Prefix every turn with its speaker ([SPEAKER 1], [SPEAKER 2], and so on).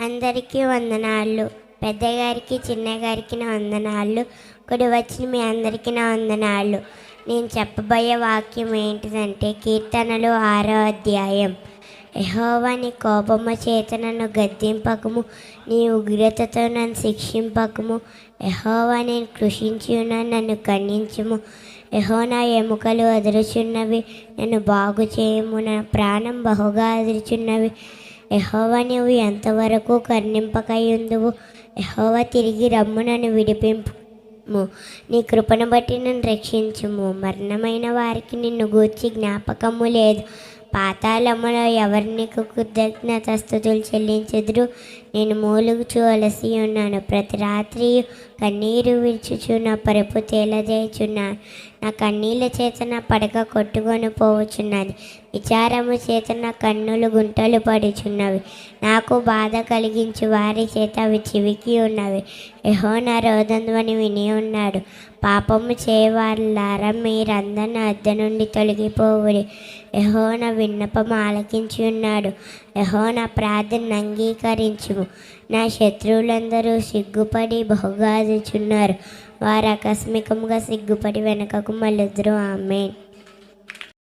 [SPEAKER 1] అందరికీ వందనాలు. పెద్దగారికి చిన్నగారికి నా వందనాలు. కుడి వచ్చిన మీ అందరికీ నా వందనాలు. నేను చెప్పబోయే వాక్యం ఏంటిదంటే కీర్తనలు 6వ అధ్యాయం. యెహోవా నీ కోపము చేత నన్ను గద్దింపకము, నీ ఉగ్రతతో నన్ను శిక్షింపకము. యెహోవా నేను కృషించి ఉన్నాను, నన్ను ఖండించుము. యెహోవా నా ఎముకలు అదురుచున్నవి, నన్ను బాగు చేయము. నా ప్రాణం బహుగా అదురుచున్నవి. యెహోవా నీవు ఎంతవరకు కరుణింపకయుందువు? యెహోవా తిరిగి రమ్ము, నన్ను విడిపింపుము. నీ కృపను బట్టి నన్ను రక్షించుము. మరణమైన వారికి నిన్ను గూర్చి జ్ఞాపకము లేదు. పాతాళములో ఎవరు నీకు కృతజ్ఞతాస్తుతులు చెల్లించెదరు? నేను మూలుగుచూ అలసి ఉన్నాను. ప్రతి రాత్రి కన్నీరు విడుచుచు నా పరుపు తేలజేయుచున్నాను. నా కన్నీళ్ళ చేత నా పడక కొట్టుకొని పోవచున్నది. విచారము చేత నా కన్నులు గుంటలు పడుచున్నవి. నాకు బాధ కలిగించు వారి చేత అవి చివికి ఉన్నవి. యెహోవా నా రోదనధ్వని విని ఉన్నాడు. పాపము చేయవారులారా, మీరందరూ నా వద్ద నుండి తొలగిపోవుడి. యెహోవా నా విన్నపం ఆలకించి ఉన్నాడు. యెహోవా నా ప్రార్థనను అంగీకరించుము. నా శత్రువులందరూ సిగ్గుపడి బహుగా అదుచున్నారు. వారు ఆకస్మికంగా సిగ్గుపడి వెనుకకు మళ్ళుదురు. ఆమేన్.